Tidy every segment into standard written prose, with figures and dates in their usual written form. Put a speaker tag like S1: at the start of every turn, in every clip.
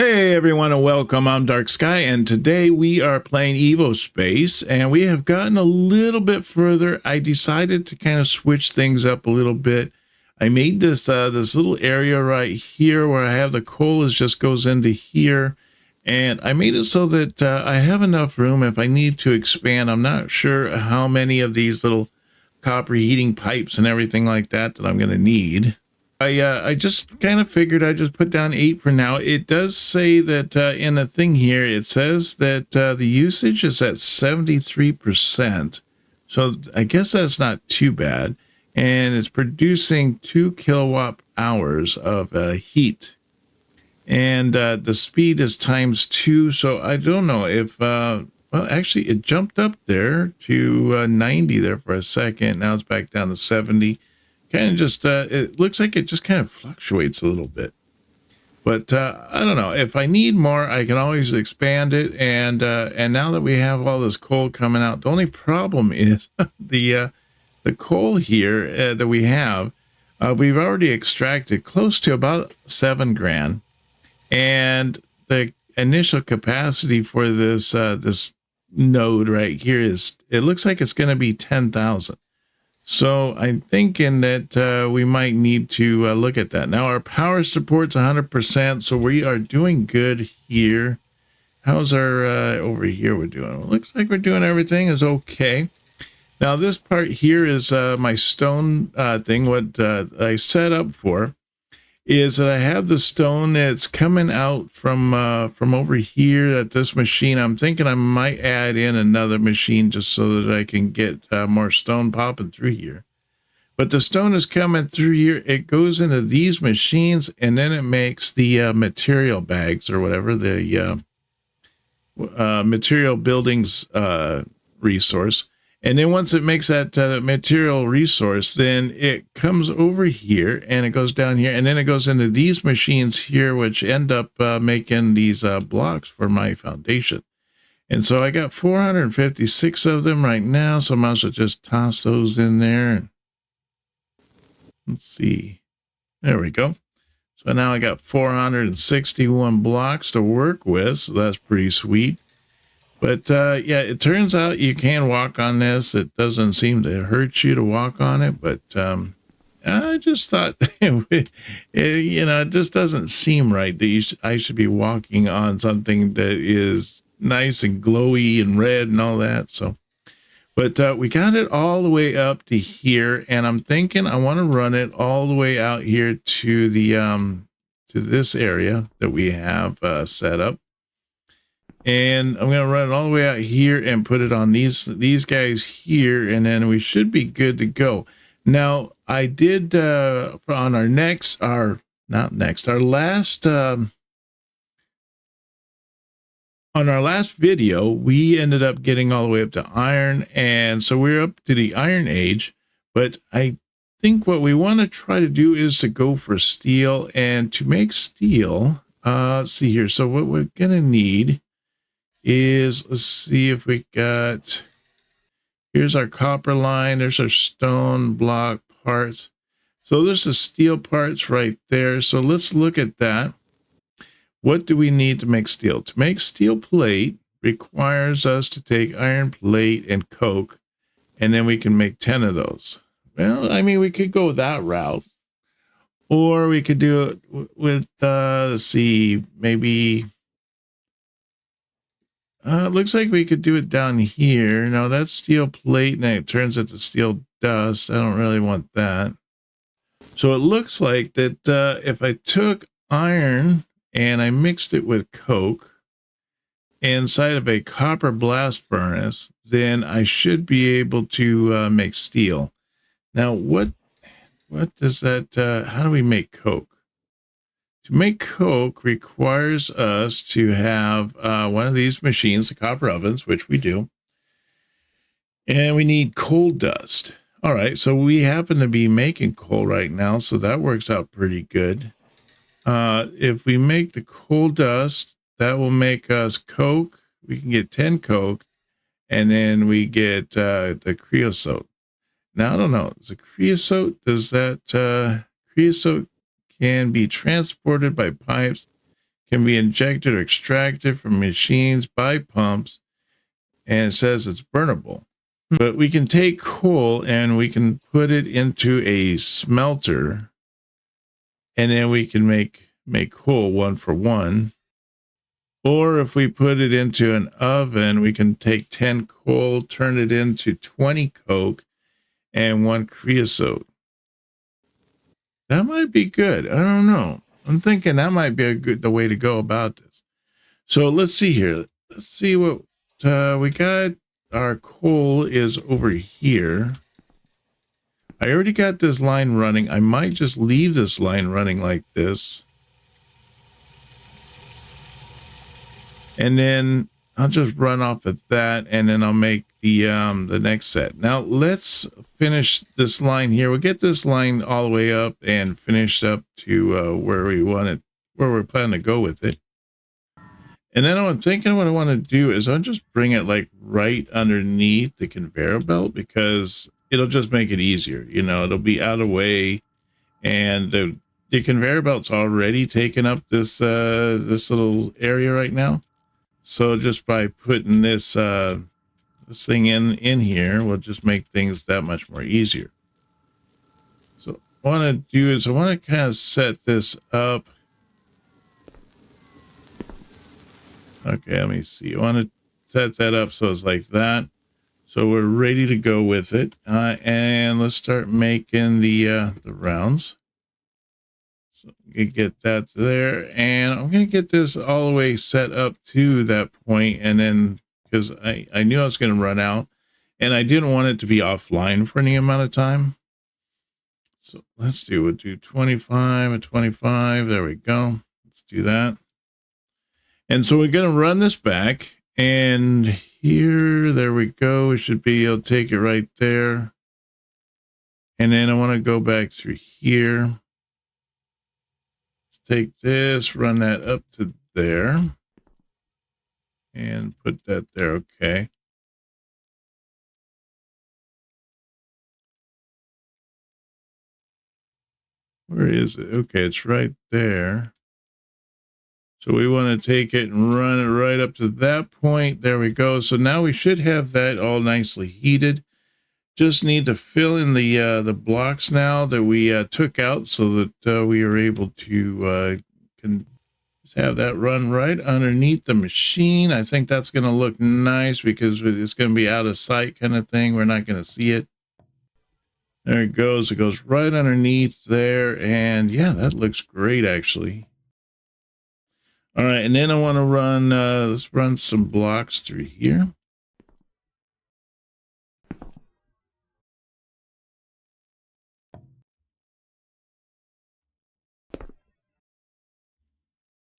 S1: Hey everyone and welcome, I'm Dark Sky, and today we are playing Evospace, and we have gotten a little bit further. I decided to kind of switch things up a little bit. I made this this little area right here where I have the coal just goes into here, and I made it so that I have enough room if I need to expand. I'm not sure how many of these little copper heating pipes and everything like that I'm going to need. I just kind of figured I'd just put down 8 for now. It does say that in a thing here, it says that the usage is at 73%. So I guess that's not too bad. And it's producing 2 kilowatt hours of heat. And the speed is ×2. So I don't know if, well, actually it jumped up there to 90 there for a second. Now it's back down to 70. Kind of just, it looks like it just kind of fluctuates a little bit. But I don't know. If I need more, I can always expand it. And now that we have all this coal coming out, the only problem is the coal here that we have, we've already extracted close to about 7 grand. And the initial capacity for this this node right here is, it looks like it's going to be 10,000. So I'm thinking that we might need to look at that. Now our power support's 100%, so we are doing good here. How's our over here we're doing? Well, looks like we're doing everything is okay. Now this part here is my stone thing. What I set up for is that I have the stone that's coming out from over here at this machine. I'm thinking I might add in another machine just so that I can get more stone popping through here. But the stone is coming through here. It goes into these machines, and then it makes the material bags or whatever, the material buildings resource. And then once it makes that material resource, then it comes over here and it goes down here, and then it goes into these machines here, which end up making these blocks for my foundation. And so I got 456 of them right now, so I might as well just toss those in there. Let's see. There we go. So now I got 461 blocks to work with, so that's pretty sweet. But yeah, it turns out you can walk on this. It doesn't seem to hurt you to walk on it, but I just thought, it just doesn't seem right that I should be walking on something that is nice and glowy and red and all that. So, but we got it all the way up to here, and I'm thinking I want to run it all the way out here to the to this area that we have set up. And I'm going to run it all the way out here and put it on these guys here, and then we should be good to go. Now, I did on our last on our last video, we ended up getting all the way up to iron, and so we're up to the iron age. But I think what we want to try to do is to go for steel, and to make steel, let's see here. So what we're going to need is, let's see if we got, here's our copper line, there's our stone block parts, so there's the steel parts right there. So let's look at that. What do we need to make steel? To make steel plate requires us to take iron plate and coke, and then we can make 10 of those. Well, I mean, we could go that route, or we could do it with let's see, maybe it looks like we could do it down here. Now that's steel plate, and it turns into steel dust. I don't really want that. So it looks like that if I took iron and I mixed it with coke inside of a copper blast furnace, then I should be able to make steel. Now, what does that, how do we make coke? To make coke requires us to have one of these machines, the copper ovens, which we do. And we need coal dust. All right, so we happen to be making coal right now, so that works out pretty good. If we make the coal dust, that will make us coke. We can get 10 coke, and then we get the creosote. Now, I don't know. Is the creosote, does that creosote can be transported by pipes, can be injected or extracted from machines by pumps, and it says it's burnable. But we can take coal and we can put it into a smelter, and then we can make coal 1 for 1. Or if we put it into an oven, we can take 10 coal, turn it into 20 coke, and 1 creosote. That might be good. I don't know. I'm thinking that might be the way to go about this. So let's see here. Let's see what we got. Our coal is over here. I already got this line running. I might just leave this line running like this. And then I'll just run off of that, and then I'll make the next set. Now let's finish this line here. We'll get this line all the way up and finish up to where we want it, where we're planning to go with it. And then I'm thinking what I want to do is I'll just bring it like right underneath the conveyor belt, because it'll just make it easier. You know, it'll be out of the way, and the conveyor belt's already taken up this this little area right now. So just by putting this this thing in here, will just make things that much more easier. So what I want to do is I want to kind of set this up. Okay, let me see. I want to set that up so it's like that. So we're ready to go with it. And let's start making the rounds. So you get that there. And I'm going to get this all the way set up to that point. And then, because I knew I was going to run out. And I didn't want it to be offline for any amount of time. So let's do, we'll do 25 and 25. There we go. Let's do that. And so we're going to run this back, and here, there we go. We should be able to take it right there. And then I want to go back through here. Let's take this, run that up to there, and put that there. Okay. Where is it? Okay, it's right there. So we want to take it and run it right up to that point. There we go. So now we should have that all nicely heated. Just need to fill in the blocks now that we took out, so that we are able to can have that run right underneath the machine. I think that's going to look nice because it's going to be out of sight kind of thing. We're not going to see it. There it goes. It goes right underneath there. And yeah, that looks great actually. All right, and then I want to run, let's run some blocks through here.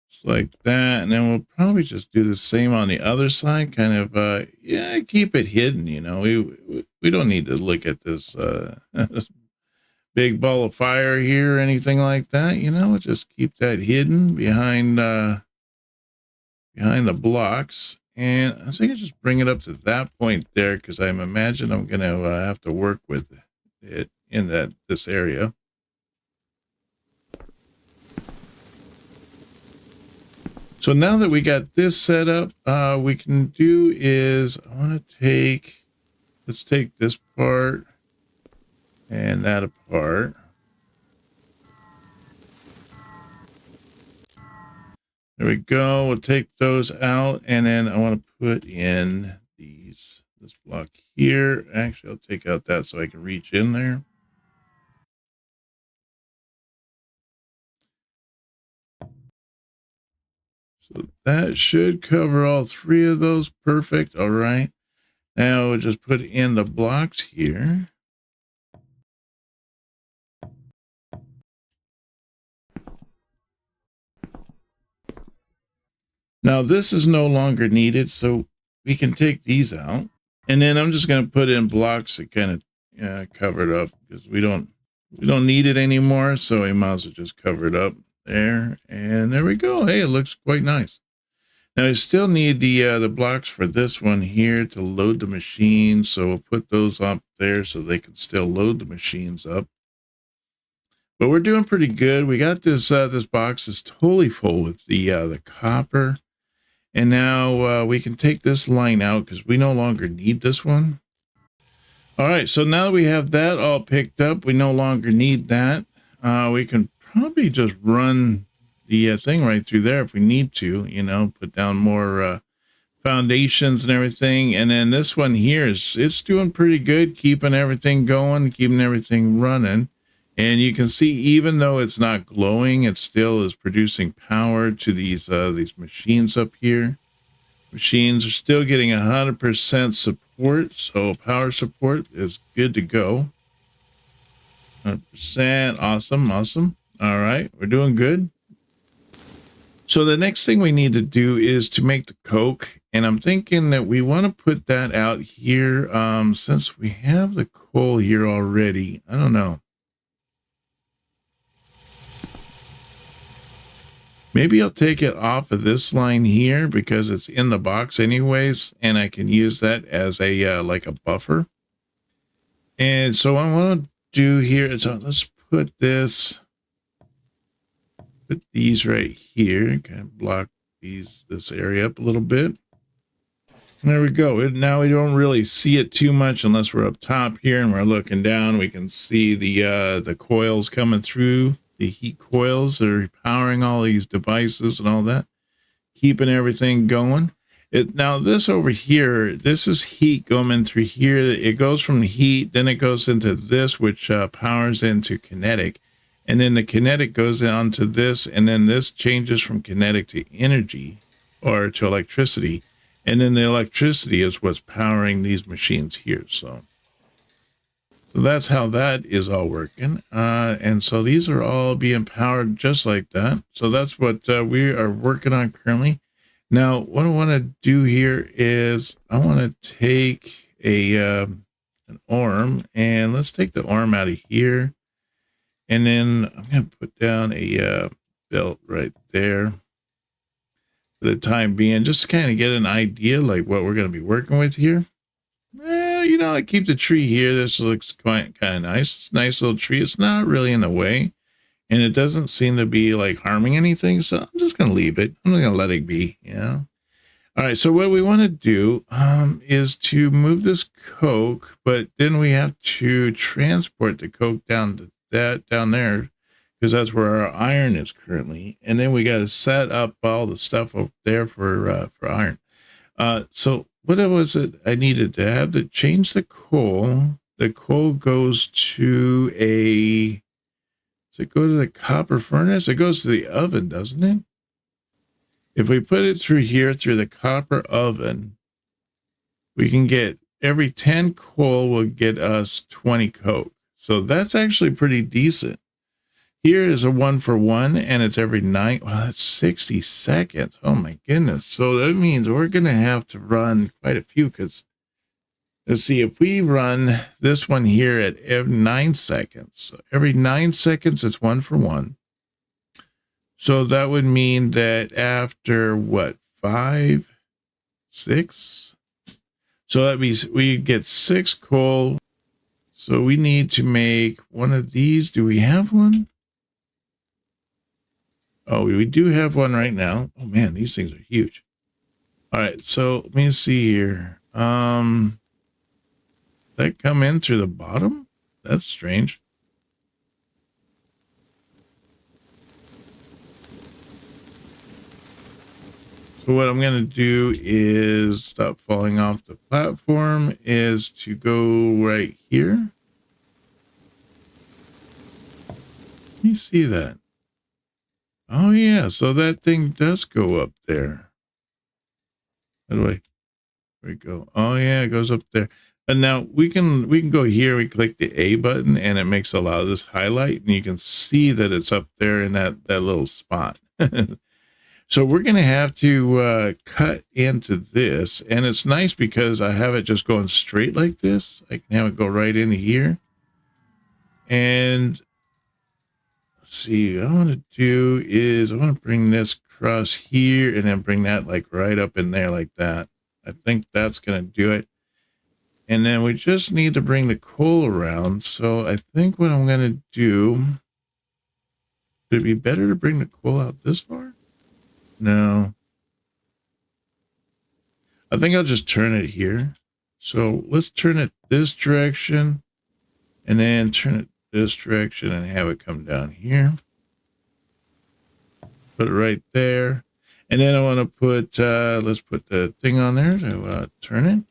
S1: Just like that, and then we'll probably just do the same on the other side, kind of, yeah, keep it hidden, you know. We don't need to look at this, this big ball of fire here or anything like that, you know. We'll just keep that hidden behind the blocks. And I think I just bring it up to that point there, because I imagine I'm going to have to work with it in this area. So now that we got this set up, we can do is I want to let's take this part and that apart. There we go. We'll take those out, and then I want to put in this block here. Actually, I'll take out that so I can reach in there. So that should cover all 3 of those. Perfect. All right. Now we'll just put in the blocks here. Now this is no longer needed, so we can take these out. And then I'm just going to put in blocks that kind of cover it up, because we don't need it anymore. So we might as well just cover it up there. And there we go. Hey, it looks quite nice. Now I still need the blocks for this one here to load the machine. So we'll put those up there so they can still load the machines up. But we're doing pretty good. We got this this box is totally full with the copper. And now we can take this line out because we no longer need this one. All right, so now that we have that all picked up, we no longer need that. We can probably just run the thing right through there if we need to, you know, put down more foundations and everything. And then this one here it's doing pretty good, keeping everything going, keeping everything running. And you can see, even though it's not glowing, it still is producing power to these machines up here. Machines are still getting 100% support, so power support is good to go. 100%, awesome, awesome. All right, we're doing good. So the next thing we need to do is to make the coke, and I'm thinking that we want to put that out here since we have the coal here already. I don't know. Maybe I'll take it off of this line here because it's in the box anyways, and I can use that as a like a buffer. And so what I want to do here is let's put these right here, kind of block this area up a little bit. And there we go. Now we don't really see it too much unless we're up top here and we're looking down. We can see the coils coming through. The heat coils are powering all these devices and all that, keeping everything going. Now this over here, this is heat going through here. It goes from the heat, then it goes into this, which powers into kinetic, and then the kinetic goes on to this, and then this changes from kinetic to energy or to electricity, and then the electricity is what's powering these machines here. So that's how that is all working. And so these are all being powered just like that. So that's what we are working on currently. Now, what I want to do here is I want to take an arm, and let's take the arm out of here. And then I'm going to put down a belt right there for the time being, just to kind of get an idea like what we're going to be working with here. You know, I keep the tree here. This looks quite kind of nice. It's a nice little tree. It's not really in the way, and it doesn't seem to be like harming anything. So I'm just going to leave it. I'm going to let it be, you know. All right. So what we want to do is to move this coke, but then we have to transport the coke down to down there, because that's where our iron is currently. And then we got to set up all the stuff up there for iron. So what was it I needed to have to change the coal? The coal goes to does it go to the copper furnace? It goes to the oven, doesn't it? If we put it through here, through the copper oven, we can get every 10 coal will get us 20 coke. So that's actually pretty decent. Here is a 1-for-1, and it's every 9. Well, that's 60 seconds. Oh my goodness. So that means we're going to have to run quite a few, because let's see, if we run this one here at every 9 seconds, so every 9 seconds, it's 1-for-1. So that would mean that after what, 5, 6? So that means we get 6 coal. So we need to make one of these. Do we have one? Oh, we do have one right now. Oh man, these things are huge. All right, so let me see here. That come in through the bottom? That's strange. So what I'm going to do is stop falling off the platform, is to go right here. Let me see that. Oh yeah, so that thing does go up there. How do I, there we go. Oh yeah, it goes up there. And now we can go here, we click the A button, and it makes a lot of this highlight, and you can see that it's up there in that little spot. So we're going to have to cut into this, and it's nice because I have it just going straight like this. I can have it go right into here. And let's see, what I want to do is I want to bring this across here and then bring that like right up in there like that. I think that's going to do it. And then we just need to bring the coal around. So I think what I'm going to do Would it be better to bring the coal out this far? No. I think I'll just turn it here. So let's turn it this direction and then turn it this direction and have it come down here. Put it right there. And then I want to put, let's put the thing on there to turn it.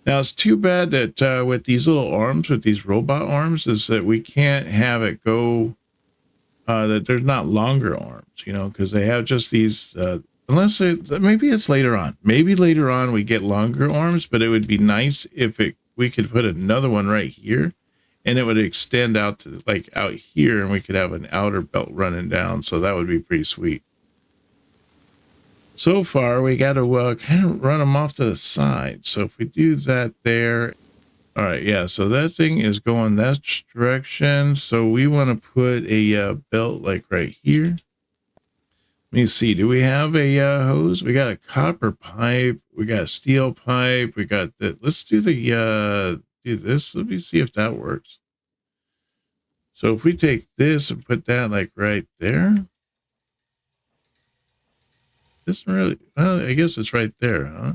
S1: Now it's too bad that with these little arms, with these robot arms, is that we can't have it go, that there's not longer arms, you know, because they have just these, unless maybe it's later on. Maybe later on we get longer arms, but it would be nice if we could put another one right here and it would extend out to like out here and we could have an outer belt running down. So that would be pretty sweet. So far, we got to kind of run them off to the side. So if we do that there, all right, yeah. So that thing is going that direction. So we want to put a belt like right here. Let me see. Do we have a hose? We got a copper pipe. We got a steel pipe. We got that. Let's do do this. Let me see if that works. So if we take this and put that like right there. Doesn't really, well, I guess it's right there, huh?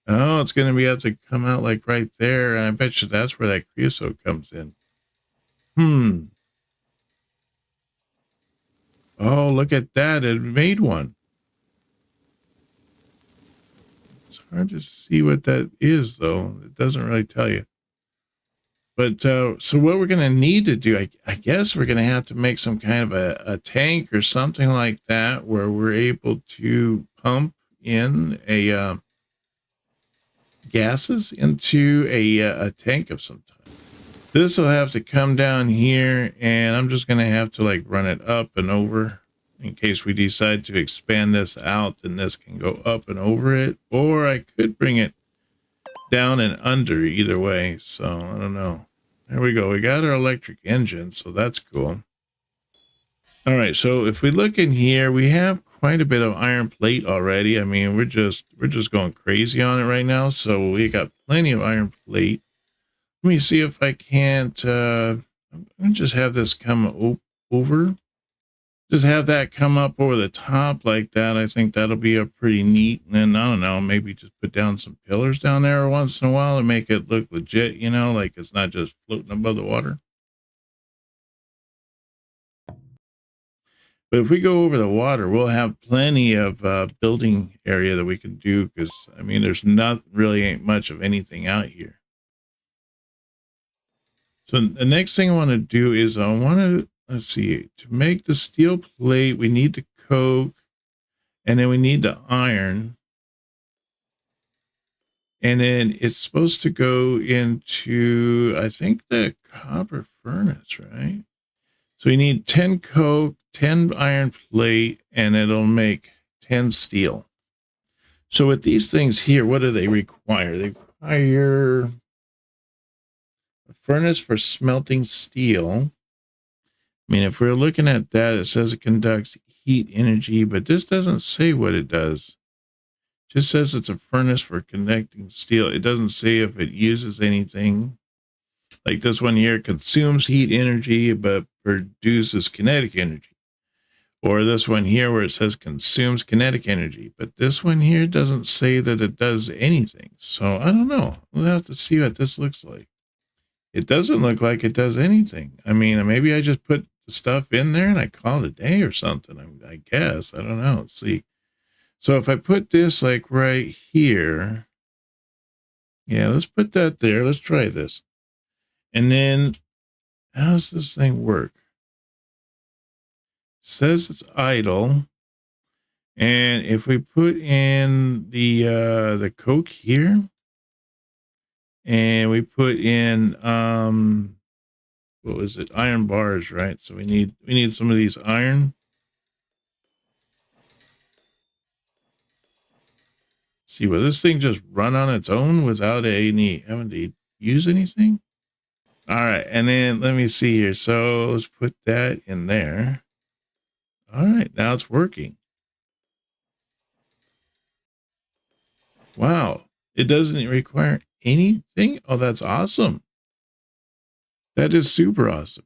S1: Oh, it's going to be able to come out like right there. And I bet you that's where that creosote comes in. Oh, look at that. It made one. It's hard to see what that is, though. It doesn't really tell you. But so what we're going to need to do, I guess we're going to have to make some kind of a tank or something like that where we're able to pump in a gases into a tank of some type. This will have to come down here, and I'm just going to have to like run it up and over in case we decide to expand this out, and this can go up and over it, or I could bring it down and under either way. So I don't know. There we go. We got our electric engine, so that's cool. All right, so if we look in here, we have quite a bit of iron plate already. I mean, we're just going crazy on it right now. So we got plenty of iron plate. Let me see if I can't I'm gonna just have this come over. Just have that come up over the top like that. I think that'll be a pretty neat. And then I don't know, maybe just put down some pillars down there once in a while and make it look legit, you know, like it's not just floating above the water. But if we go over the water, we'll have plenty of building area that we can do, because I mean, there's not really ain't much of anything out here. So the next thing I want to do is I want to, let's see, to make the steel plate, we need the coke, and then we need the iron. And then it's supposed to go into, I think, the copper furnace, right? So we need 10 coke, 10 iron plate, and it'll make 10 steel. So with these things here, what do they require? They require a furnace for smelting steel. I mean, if we're looking at that, it says it conducts heat energy, but this doesn't say what it does. It just says it's a furnace for conducting steel. It doesn't say if it uses anything. Like this one here consumes heat energy, but produces kinetic energy. Or this one here where it says consumes kinetic energy. But this one here doesn't say that it does anything. So I don't know. We'll have to see what this looks like. It doesn't look like it does anything. I mean, maybe I just put the stuff in there and I call it a day or something. I guess. I don't know. Let's see. So if I put this like right here. Yeah, let's put that there. Let's try this. And then how does this thing work? It says it's idle. And if we put in the coke here, and we put in what was it? Iron bars, right? So we need some of these iron. See, will this thing just run on its own without having to use anything? All right, and then let me see here. So let's put that in there. All right, now it's working. Wow, it doesn't require anything. Oh, that's awesome. That is super awesome.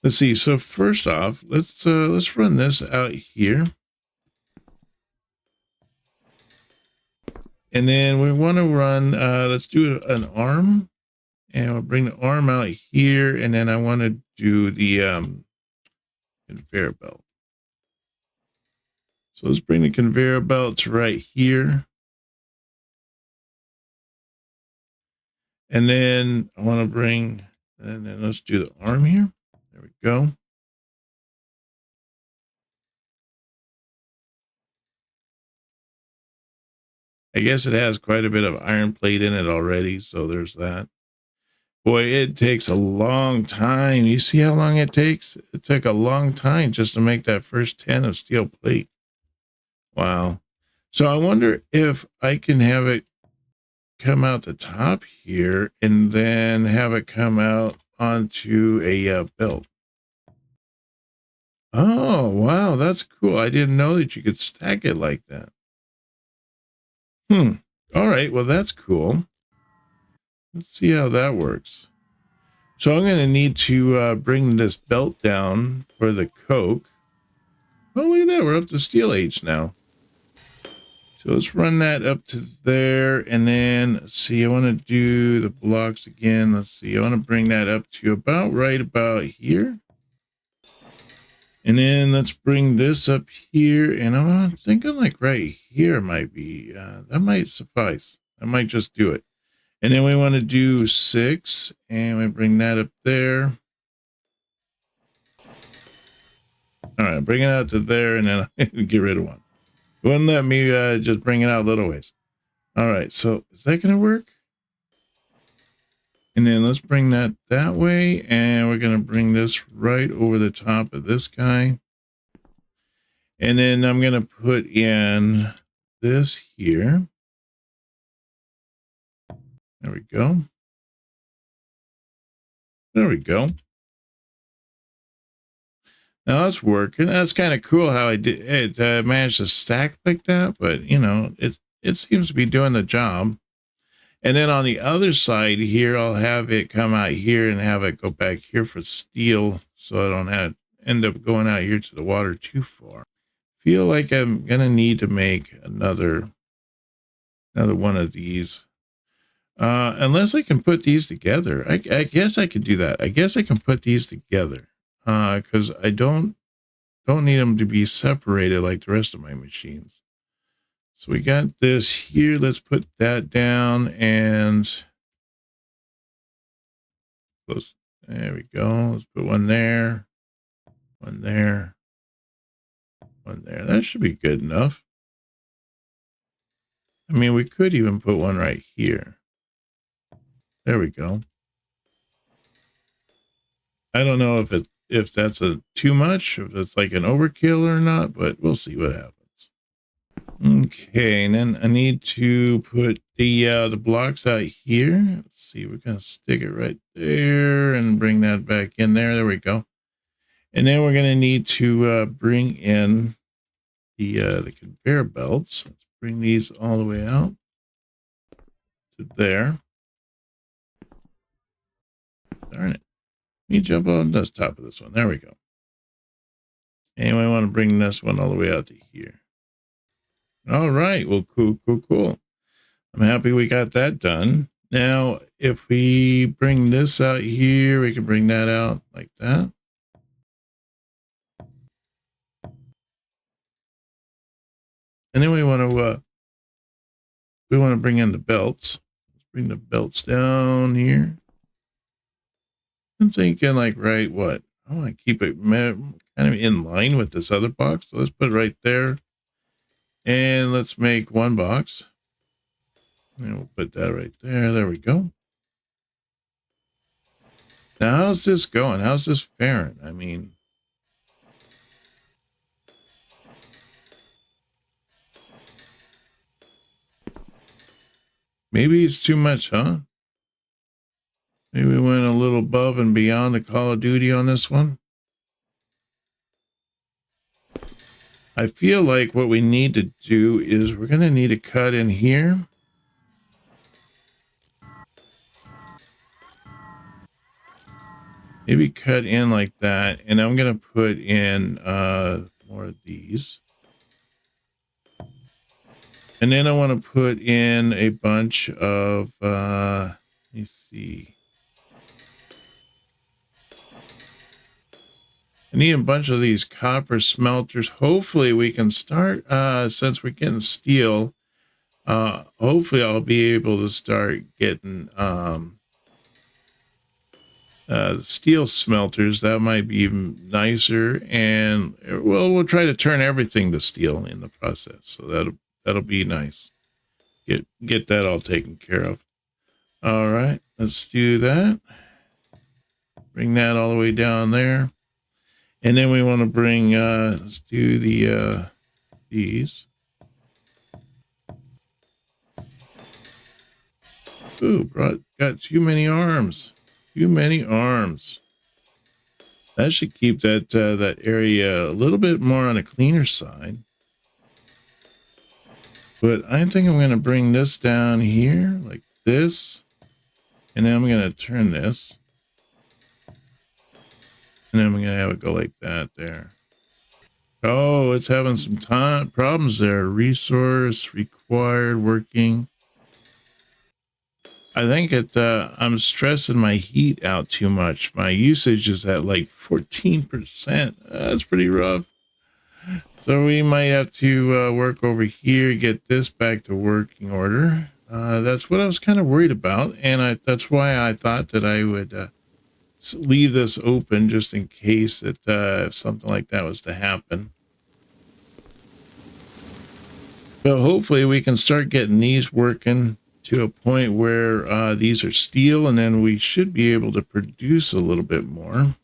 S1: Let's see. So first off, let's run this out here. And then we want to run, let's do an arm, and we'll bring the arm out here. And then I want to do the conveyor belt. So let's bring the conveyor belt to right here. And then I want to bring, and then let's do the arm here. There we go. I guess it has quite a bit of iron plate in it already, so there's that. Boy, it takes a long time. You see how long it takes? It took a long time just to make that first 10 of steel plate. Wow. So I wonder if I can have it come out the top here and then have it come out onto a belt. Oh, wow, that's cool. I didn't know that you could stack it like that. All right, well, that's cool. Let's see how that works. So I'm going to need to bring this belt down for the Coke. Oh, look at that. We're up to steel age now. So let's run that up to there. And then, let's see, I want to do the blocks again. Let's see, I want to bring that up to about right about here. And then let's bring this up here. And I'm thinking like right here might be, that might suffice. I might just do it. And then we want to do 6. And we bring that up there. All right, bring it out to there. And then get rid of one. It wouldn't let me just bring it out little ways. All right, so is that going to work? And then let's bring that way. And we're going to bring this right over the top of this guy. And then I'm going to put in this here. There we go. There we go. Now that's working. That's kind of cool how I did it. Managed to stack like that, but you know, it seems to be doing the job. And then on the other side here, I'll have it come out here and have it go back here for steel, so I don't have to end up going out here to the water too far. Feel like I'm gonna need to make another one of these. Unless I can put these together. I guess I can do that. I guess I can put these together. Because I don't need them to be separated like the rest of my machines. So we got this here. Let's put that down and close. There we go. Let's put one there, one there, one there. That should be good enough. I mean, we could even put one right here. There we go. I don't know if that's too much, if it's like an overkill or not, but we'll see what happens. Okay, and then I need to put the blocks out here. Let's see, we're gonna stick it right there and bring that back in there. There we go. And then we're gonna need to bring in the conveyor belts. Let's bring these all the way out to there. Darn it. Let me jump on the top of this one. There we go. And we want to bring this one all the way out to here. All right. Well, cool. I'm happy we got that done. Now, if we bring this out here, we can bring that out like that. And then we want to bring in the belts. Let's bring the belts down here. I'm thinking like, right, what? I want to keep it kind of in line with this other box. So let's put it right there. And let's make one box. And we'll put that right there. There we go. Now, how's this going? How's this faring? I mean, maybe it's too much, huh? Maybe we went a little above and beyond the Call of Duty on this one. I feel like what we need to do is we're going to need to cut in here. maybe cut in like that. And I'm going to put in more of these. And then I want to put in a bunch of, let me see. I need a bunch of these copper smelters. Hopefully we can start, since we're getting steel, hopefully I'll be able to start getting steel smelters. That might be even nicer. And well, we'll try to turn everything to steel in the process. So that'll be nice. Get that all taken care of. All right, let's do that. Bring that all the way down there. And then we want to bring, let's do the, these. Ooh, got too many arms. Too many arms. That should keep that, that area a little bit more on a cleaner side. But I think I'm going to bring this down here like this. And then I'm going to turn this. And then I'm going to have it go like that there. Oh, it's having some problems there. Resource required working. I think I'm stressing my heat out too much. My usage is at like 14%. That's pretty rough. So we might have to work over here, get this back to working order. That's what I was kind of worried about. And that's why I thought that I would leave this open just in case that if something like that was to happen. So hopefully we can start getting these working to a point where these are steel, and then we should be able to produce a little bit more.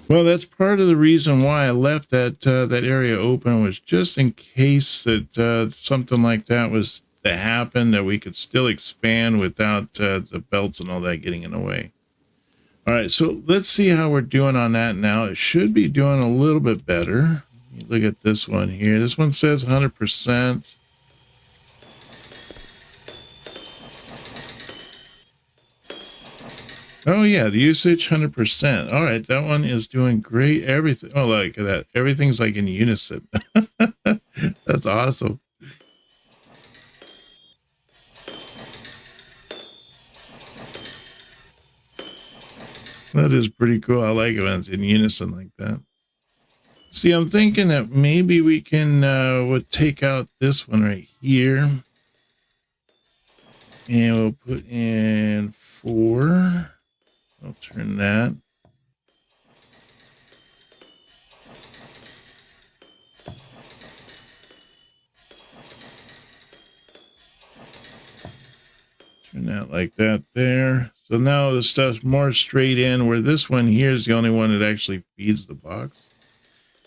S1: Well, that's part of the reason why I left that that area open, was just in case that something like that was to happen, that we could still expand without the belts and all that getting in the way. All right, so let's see how we're doing on that now. It should be doing a little bit better. Look at this one here. This one says 100%. Oh yeah, the usage 100%. All right, that one is doing great. Everything. Oh, like that. Everything's like in unison. That's awesome. That is pretty cool. I like it when it's in unison like that. See, I'm thinking that maybe we can we'll take out this one right here. And we'll put in 4. I'll turn that. Turn that like that there. So now the stuff's more straight in, where this one here is the only one that actually feeds the box.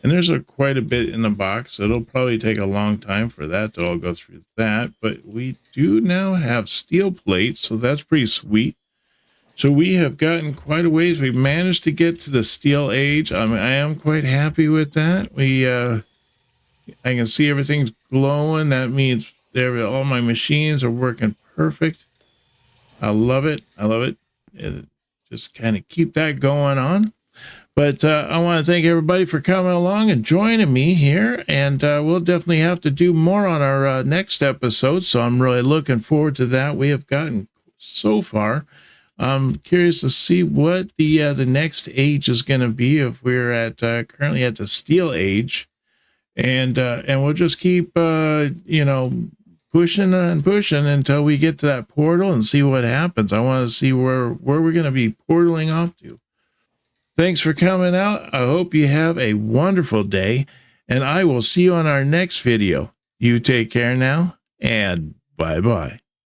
S1: And there's quite a bit in the box. So it'll probably take a long time for that to all go through that. But we do now have steel plates, so that's pretty sweet. So we have gotten quite a ways. We've managed to get to the steel age. I am quite happy with that. I can see everything's glowing. That means all my machines are working perfect. I love it. I love it. Just kind of keep that going on. But I want to thank everybody for coming along and joining me here. And we'll definitely have to do more on our next episode. So I'm really looking forward to that. We have gotten so far. I'm curious to see what the next age is going to be, if we're at currently at the steel age, and we'll just keep pushing and pushing until we get to that portal and see what happens. I want to see where we're going to be portaling off to. Thanks for coming out. I hope you have a wonderful day, and I will see you on our next video. You take care now, and bye-bye.